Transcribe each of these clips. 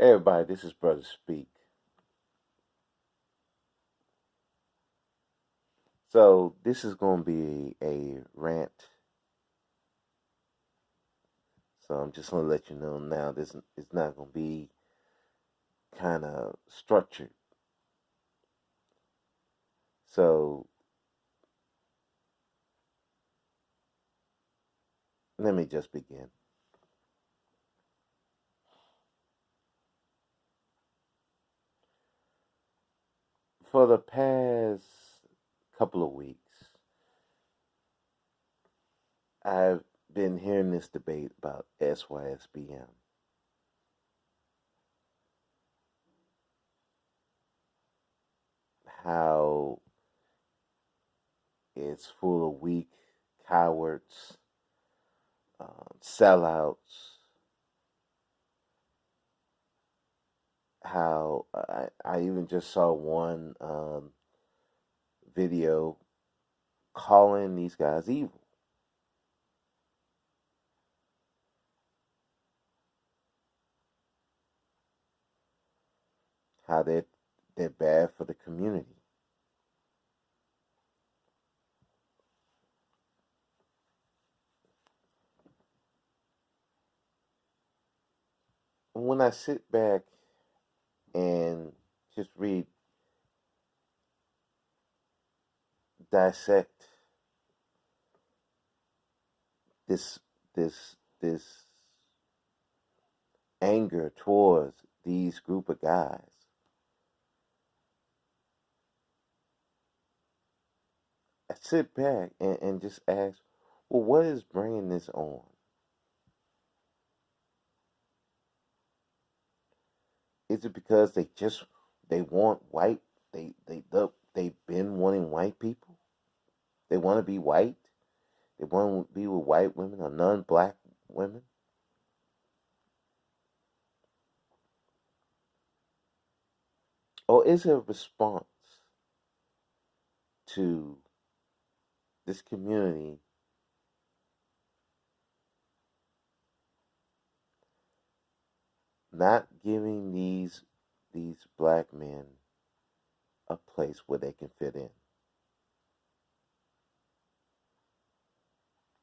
Hey everybody, this is Brother Speak. So this is going to be a rant. So I'm just going to let you know now. This is not going to be kind of structured. So let me just begin. For the past couple of weeks, I've been hearing this debate about SYSBM. How it's full of weak cowards, sellouts. How I even just saw one video calling these guys evil. How they're bad for the community. When I sit back and just read, dissect this this anger towards these group of guys, I sit back and just ask, well, what is bringing this on? Is it because they want white? They've been wanting white people. They want to be white. They want to be with white women or non-black women. Or is it a response to this community not giving these black men a place where they can fit in?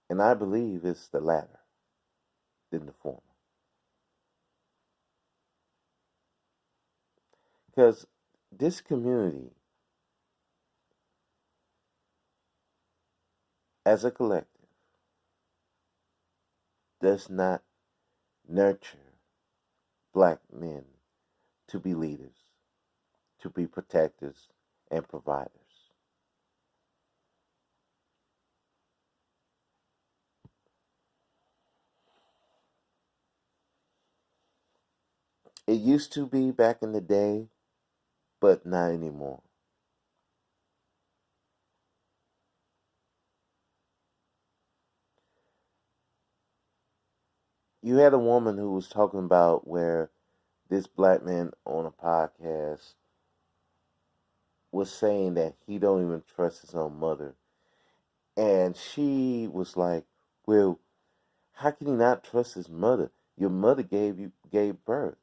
And I believe it's the latter than the former. Because this community, as a collective, does not nurture black men to be leaders, to be protectors and providers. It used to be back in the day, but not anymore. You had a woman who was talking about where this black man on a podcast was saying that he don't even trust his own mother, and she was like, well, how can he not trust his mother? Your mother gave birth.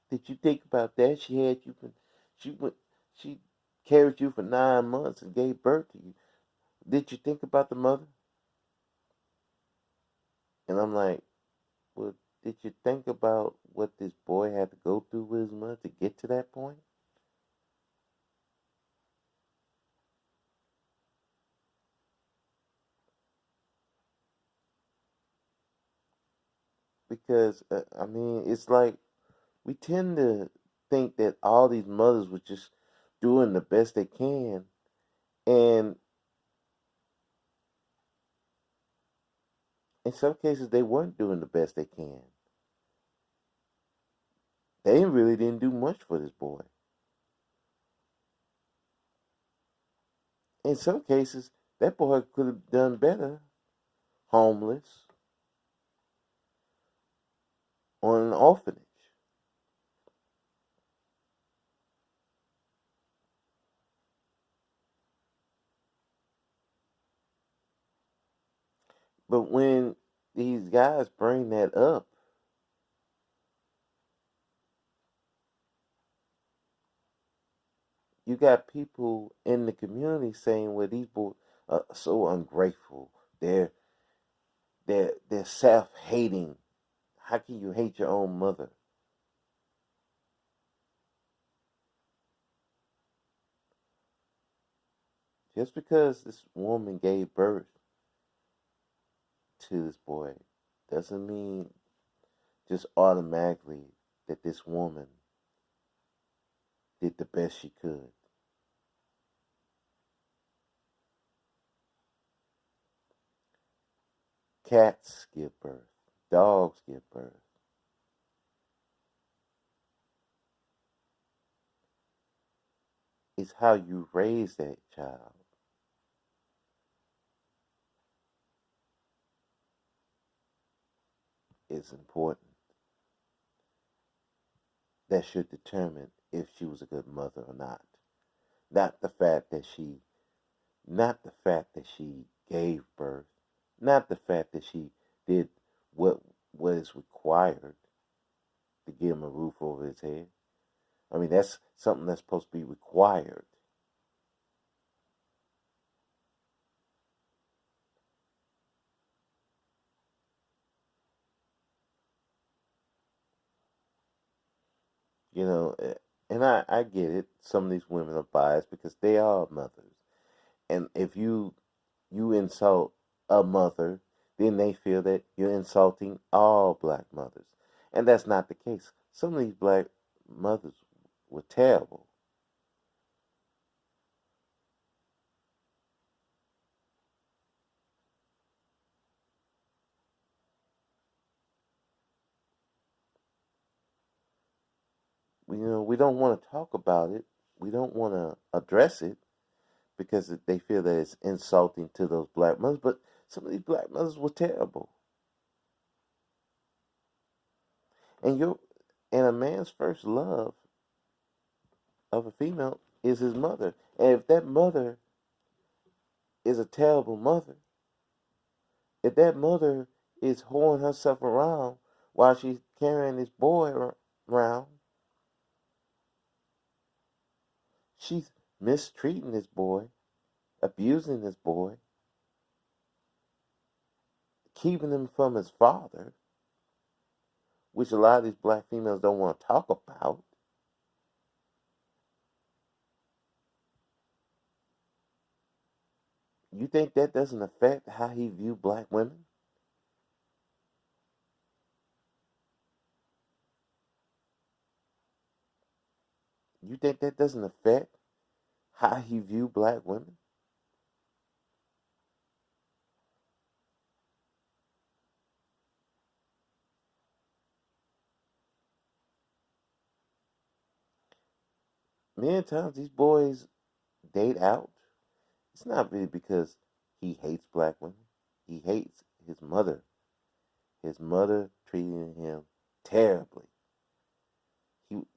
Did you think about that? She went she carried you for 9 months and gave birth to you. Did you think about the mother? And I'm like, well, did you think about what this boy had to go through with his mother to get to that point? Because I mean, it's like we tend to think that all these mothers were just doing the best they can, and in some cases they weren't doing the best they can. They really didn't do much for this boy. In some cases, that boy could have done better, homeless, on an orphanage. But when these guys bring that up, got people in the community saying, "Well, these boys are so ungrateful. They're they're self-hating. How can you hate your own mother?" Just because this woman gave birth to this boy doesn't mean just automatically that this woman did the best she could. Cats give birth, dogs give birth. It's how you raise that child is important. That should determine if she was a good mother or not. Not the fact that she not the fact that she gave birth, not the fact that she did what what is required to give him a roof over his head. I mean, that's something that's supposed to be required. You know, and I get it. Some of these women are biased because they are mothers. And if you insult a mother, then they feel that you're insulting all black mothers. And that's not the case. Some of these black mothers were terrible. We don't want to talk about it. We don't want to address it because they feel that it's insulting to those black mothers. But some of these black mothers were terrible. And you and a man's first love of a female is his mother. And if that mother is a terrible mother, if that mother is whoring herself around while she's carrying this boy around, she's mistreating this boy, abusing this boy, keeping him from his father, which a lot of these black females don't want to talk about. You think that doesn't affect how he view black women? You think that doesn't affect how he view black women? Many times these boys date out. It's not really because he hates black women. He hates his mother. His mother treating him terribly.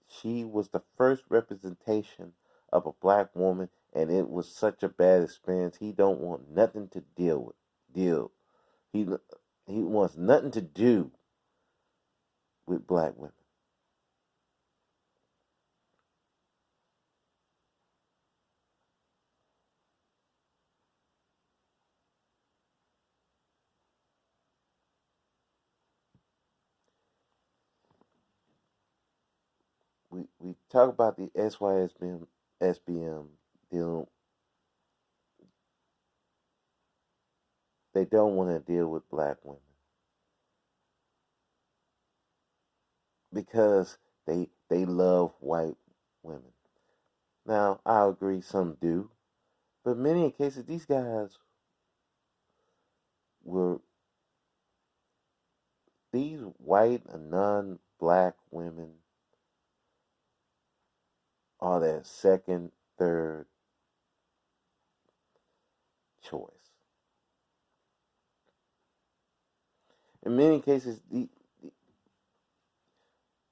She was the first representation of a black woman, and it was such a bad experience. He don't want nothing to deal with. Deal. He he wants nothing to do with black women. We talk about the SYSBM SBM deal. They don't want to deal with black women because they love white women. Now I agree, some do, but many cases these guys were these white and non-black women are their second, third choice. In many cases,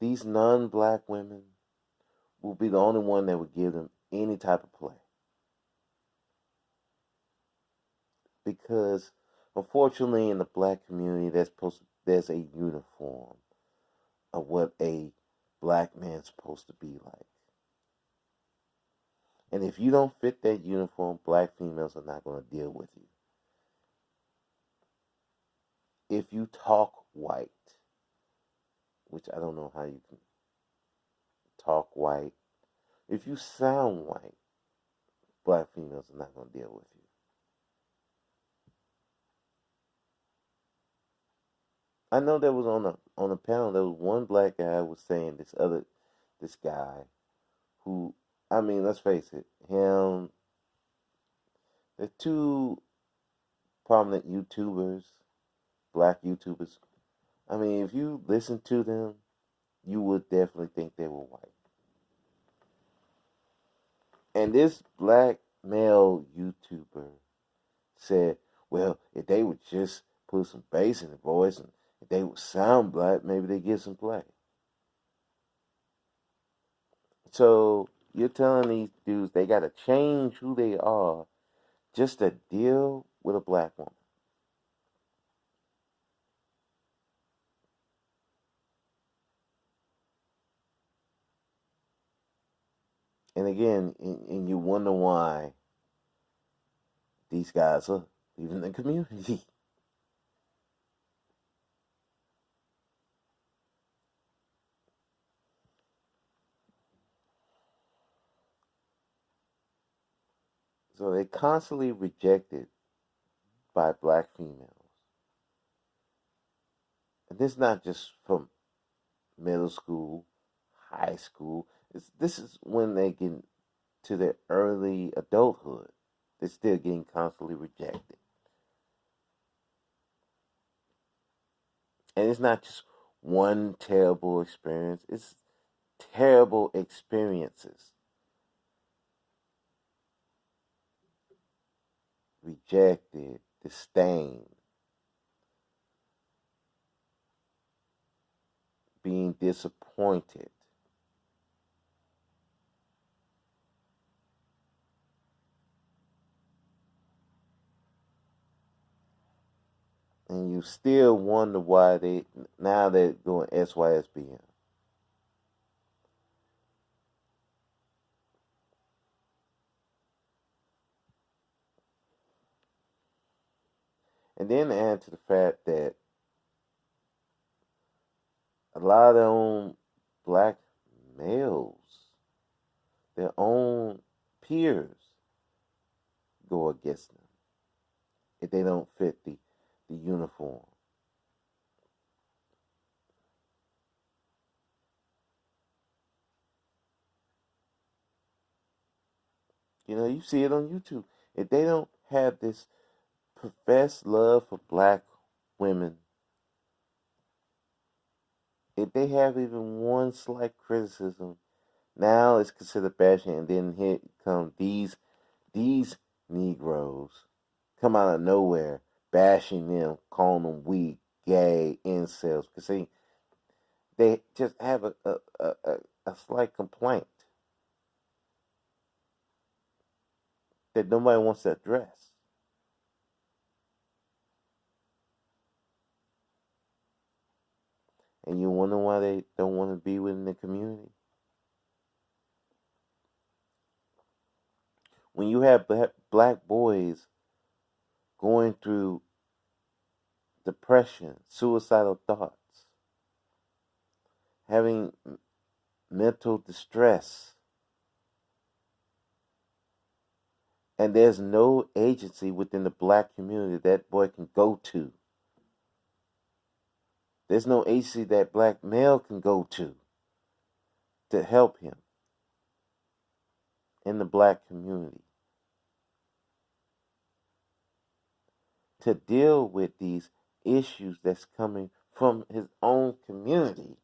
these non-black women will be the only one that would give them any type of play because, unfortunately, in the black community, there's a uniform of what a black man's supposed to be like. And if you don't fit that uniform, black females are not going to deal with you. If you talk white, which I don't know how you can talk white, if you sound white, black females are not going to deal with you. I know there was on a panel there was one black guy was saying this guy who, I mean, let's face it, him, the two prominent YouTubers, black YouTubers. I mean, if you listen to them, you would definitely think they were white. And this black male YouTuber said, well, if they would just put some bass in the voice and if they would sound black, maybe they get some play. So you're telling these dudes they got to change who they are just to deal with a black woman. And again, and you wonder why these guys are leaving the community. So they're constantly rejected by black females. And this is not just from middle school, high school. This is when they get to their early adulthood. They're still getting constantly rejected. And it's not just one terrible experience, it's terrible experiences. Rejected, disdained, being disappointed. And you still wonder why they're doing SYSBM. And then add to the fact that a lot of their own black males, their own peers, go against them if they don't fit the uniform. You know, you see it on YouTube. If they don't have this professed love for black women, if they have even one slight criticism, now it's considered bashing, and then here come these Negroes come out of nowhere bashing them, calling them weak, gay, incels, because they just have a slight complaint that nobody wants to address. And you wonder why they don't want to be within the community. When you have black boys going through depression, suicidal thoughts, having mental distress, and there's no agency within the black community that boy can go to. There's no agency that black male can go to help him in the black community to deal with these issues that's coming from his own community.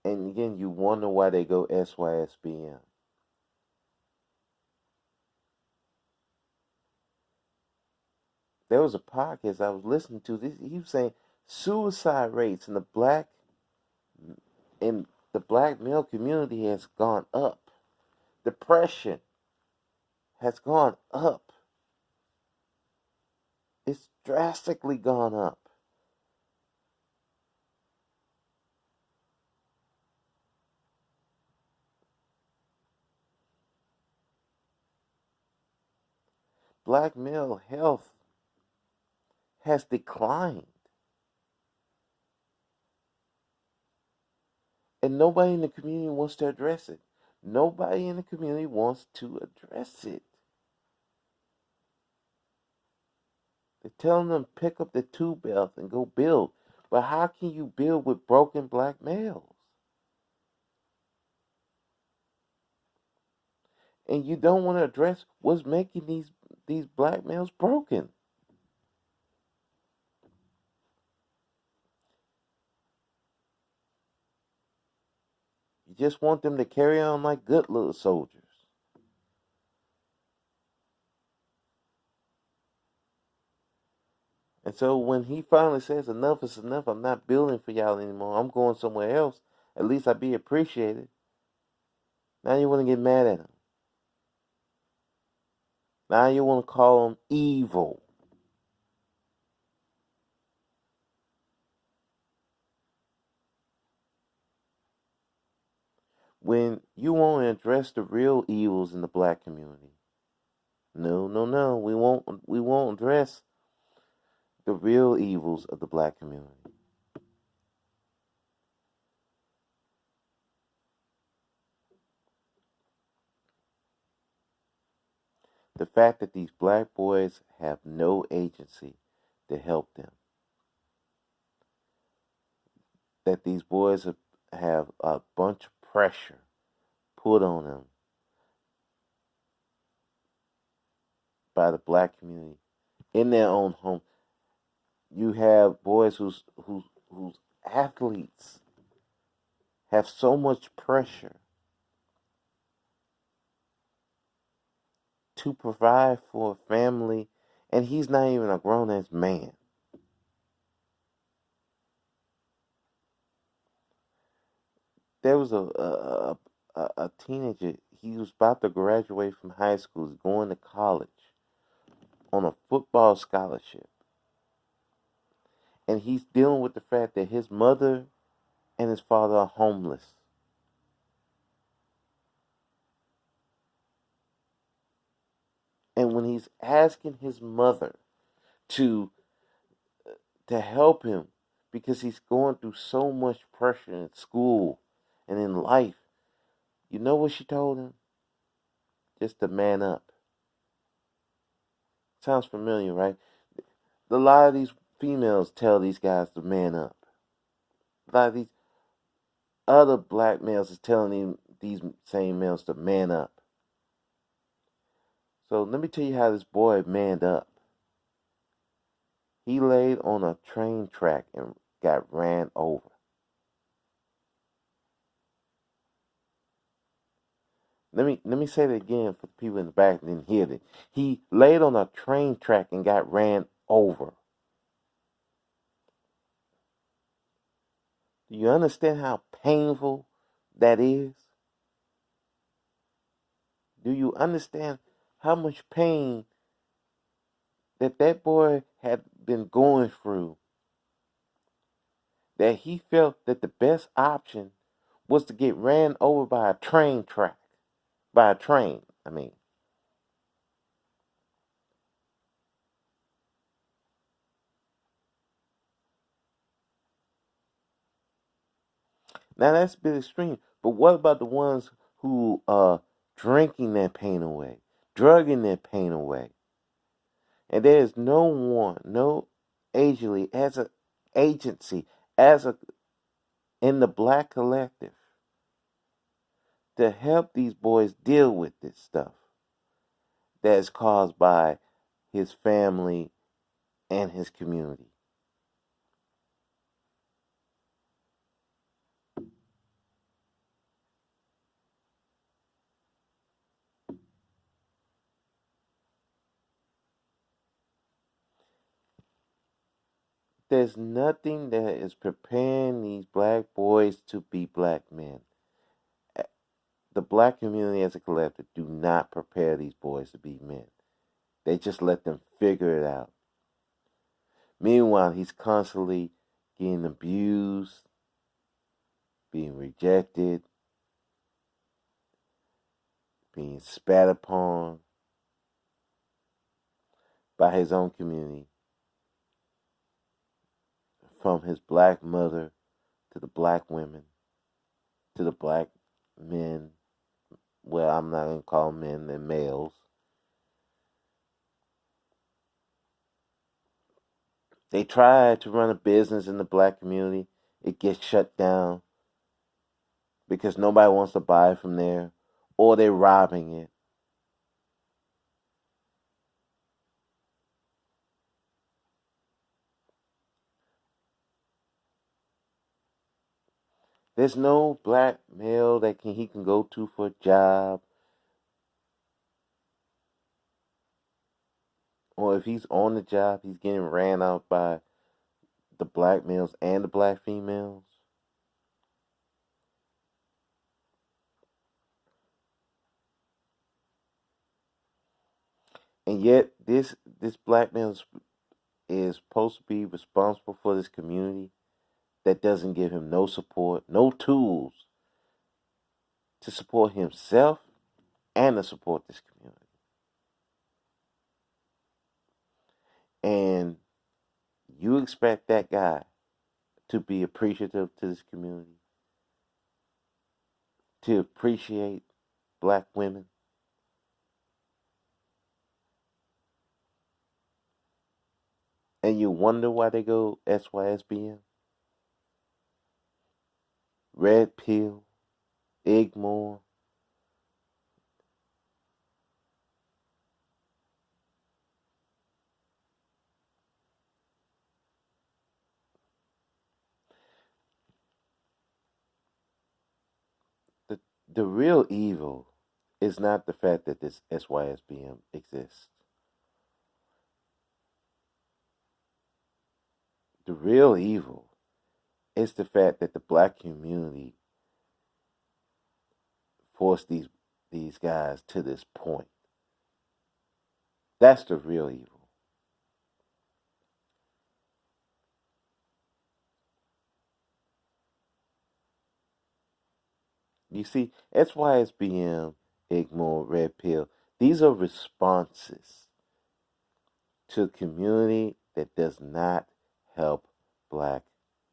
And again, you wonder why they go SYSBM. There was a podcast I was listening to. He was saying suicide rates in the black male community has gone up. Depression has gone up. It's drastically gone up. black male health has declined. And nobody in the community wants to address it. Nobody in the community wants to address it. They're telling them pick up the two belt and go build. But how can you build with broken black males? And you don't want to address what's making these black males broken. You just want them to carry on like good little soldiers. And so when he finally says enough is enough, I'm not building for y'all anymore, I'm going somewhere else, at least I be appreciated. Now you want to get mad at him. Now you want to call him evil. When you won't address the real evils in the black community. No, no, no. We won't address the real evils of the black community. The fact that these black boys have no agency to help them. That these boys have a bunch of pressure put on them by the black community in their own home. You have boys whose athletes have so much pressure to provide for a family, and he's not even a grown ass man. There was a teenager. He was about to graduate from high school, he's going to college on a football scholarship, and he's dealing with the fact that his mother and his father are homeless. And when he's asking his mother to help him because he's going through so much pressure in school and in life, you know what she told him? Just to man up. Sounds familiar, right? A lot of these females tell these guys to man up. A lot of these other black males is telling these same males to man up. So let me tell you how this boy manned up. He laid on a train track and got ran over. Let me say that again for the people in the back that didn't hear it. He laid on a train track and got ran over. Do you understand how painful that is? Do you understand how much pain that boy had been going through? That he felt that the best option was to get ran over by a train track. By a train, I mean. Now that's a bit extreme. But what about the ones who are drinking their pain away, drugging their pain away? And there is no one, no agency as a agency, as a in the black collective to help these boys deal with this stuff that is caused by his family and his community. There's nothing that is preparing these black boys to be black men. The black community as a collective do not prepare these boys to be men. They just let them figure it out. Meanwhile, he's constantly getting abused, being rejected, being spat upon. by his own community, from his black mother to the black women to the black men. Well, I'm not going to call men, they're males. They try to run a business in the black community. It gets shut down because nobody wants to buy from there, or they're robbing it. There's no black male that he can go to for a job, or if he's on the job, he's getting ran out by the black males and the black females. And yet, this black male is supposed to be responsible for this community that doesn't give him no support, no tools to support himself and to support this community. And you expect that guy to be appreciative to this community, to appreciate black women, and you wonder why they go SYSBM, red pill, ignore. The, the real evil is not the fact that this SYSBM exists. The real evil is the fact that the black community forced these guys to this point. That's the real evil. You see, SYSBM, ignore, red pill. These are responses to a community that does not help black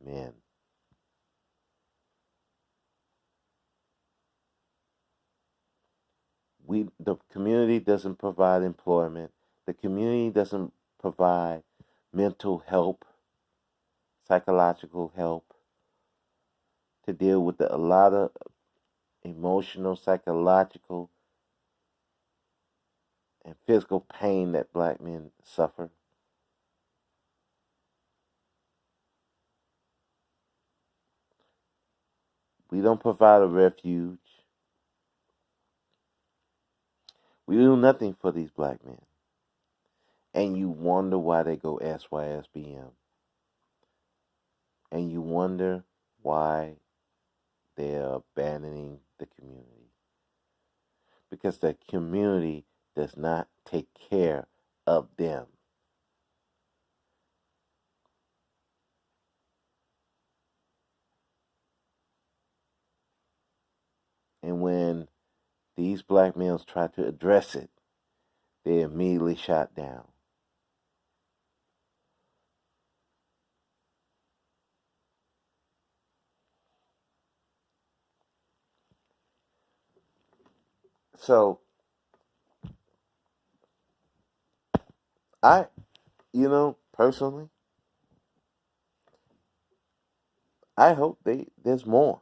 men. The community doesn't provide employment. The community doesn't provide mental help, psychological help to deal with a lot of emotional, psychological, and physical pain that black men suffer. We don't provide a refuge. We do nothing for these black men. And you wonder why they go SYSBM. And you wonder why they're abandoning the community. Because the community does not take care of them. And when these black males try to address it, they're immediately shot down. So I, personally, I hope there's more.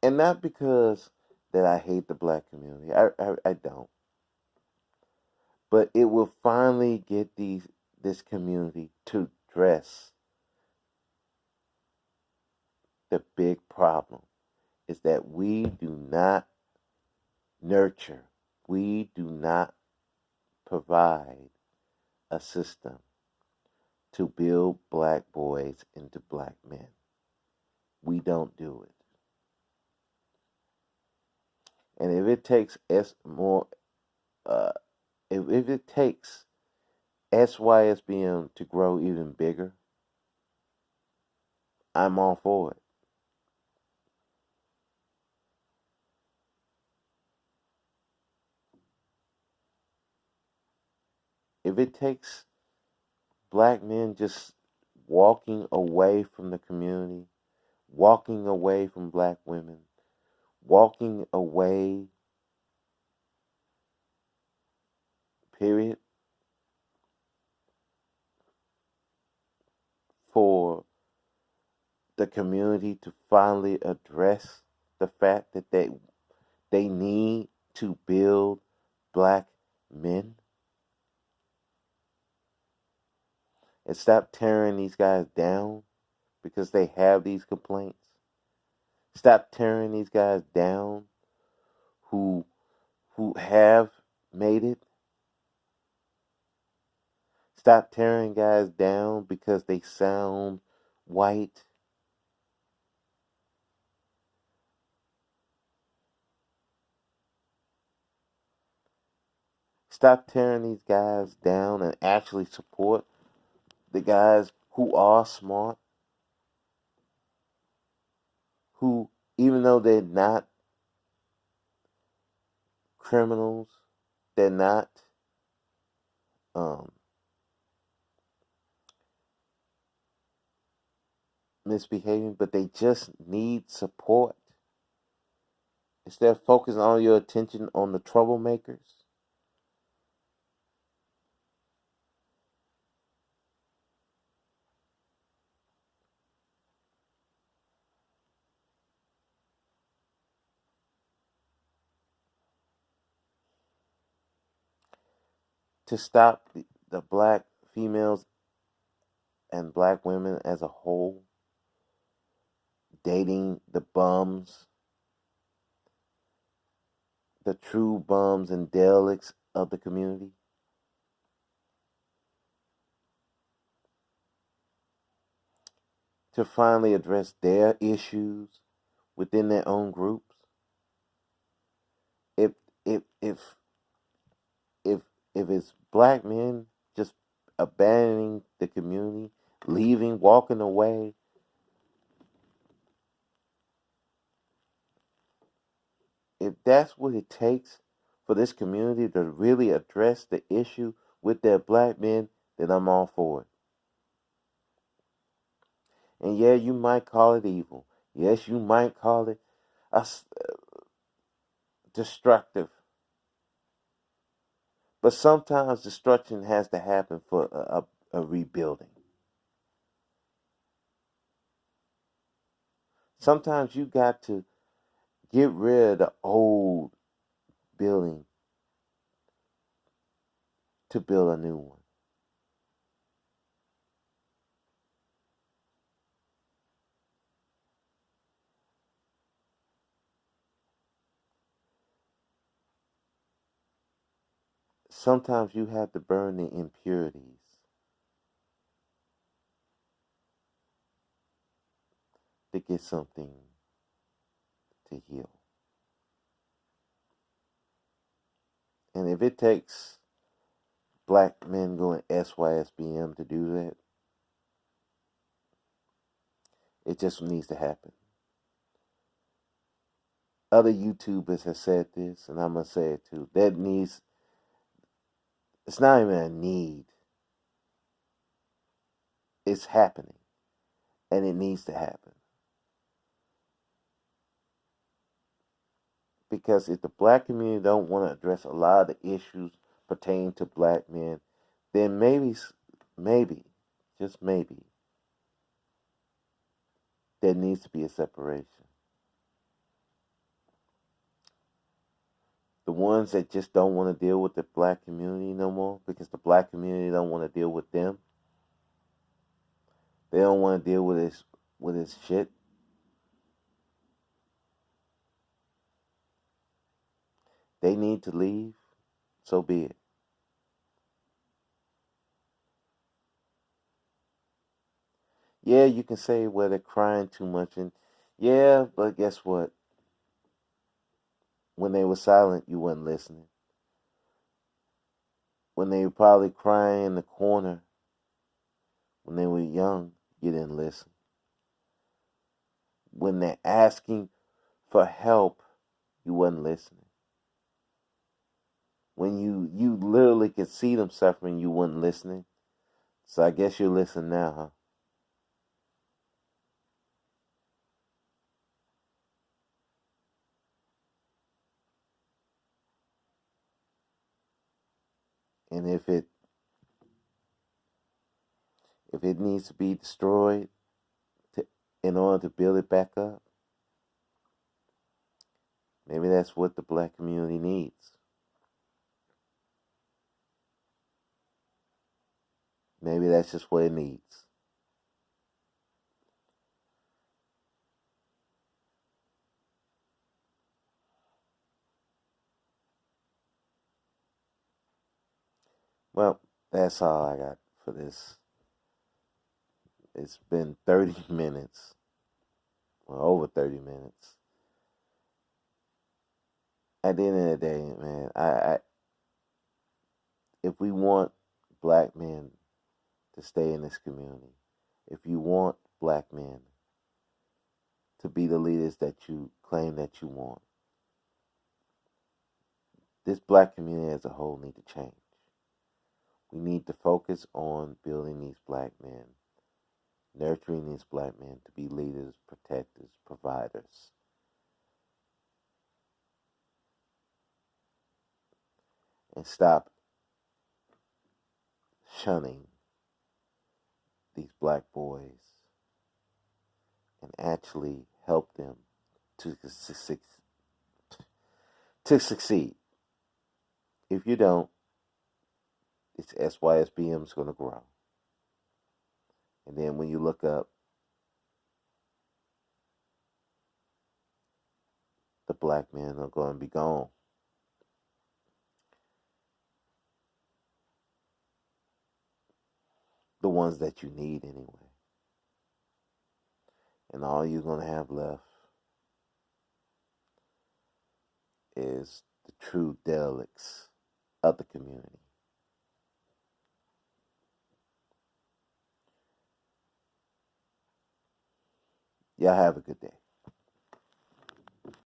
And not because that I hate the black community. I don't. But it will finally get this community to address the big problem is that we do not nurture, we do not provide a system to build black boys into black men. We don't do it. And if it takes more, uh, if it takes SYSBM to grow even bigger, I'm all for it. if it takes black men just walking away from the community, walking away from black women, walking away, period, for the community to finally address the fact that they need to build black men and stop tearing these guys down because they have these complaints. Stop tearing these guys down who have made it. Stop tearing guys down because they sound white. Stop tearing these guys down and actually support the guys who are smart, who, even though they're not criminals, they're not um, misbehaving, but they just need support. Instead of focusing all your attention on the troublemakers, to stop the black females and black women as a whole dating the bums, the true bums and derelicts of the community. To finally address their issues within their own groups. If if if if if it's black men just abandoning the community, leaving, walking away, if that's what it takes for this community to really address the issue with their black men, then I'm all for it. And yeah, you might call it evil. Yes, you might call it destructive. But sometimes destruction has to happen for a rebuilding. Sometimes you got to get rid of the old building to build a new one. Sometimes you have to burn the impurities to get something to heal. And if it takes black men going SYSBM to do that, it just needs to happen. Other YouTubers have said this, and I'm going to say it too. It's not even a need. It's happening. And it needs to happen. Because if the black community don't want to address a lot of the issues pertaining to black men, then maybe, just maybe, there needs to be a separation. The ones that just don't want to deal with the black community no more because the black community don't want to deal with them. They don't want to deal with this shit. They need to leave. So be it. Yeah, you can say, well, they're crying too much, and yeah, but guess what? When they were silent, you weren't listening. When they were probably crying in the corner, when they were young, you didn't listen. When they're asking for help, you wasn't listening. when you literally could see them suffering, you weren't listening. So I guess you'll listen now, huh? And if it needs to be destroyed to, in order to build it back up, maybe that's what the black community needs. Maybe that's just what it needs. Well, that's all I got for this. It's been 30 minutes, well, over 30 minutes. At the end of the day, man, if we want black men to stay in this community, if you want black men to be the leaders that you claim that you want, this black community as a whole need to change. We need to focus on building these black men, nurturing these black men to be leaders, protectors, providers, and stop shunning these black boys and actually help them to succeed. If you don't, it's SYSBM is going to grow. And then when you look up, the black men are going to be gone. The ones that you need anyway. And all you're going to have left is the true derelicts of the community. Y'all have a good day.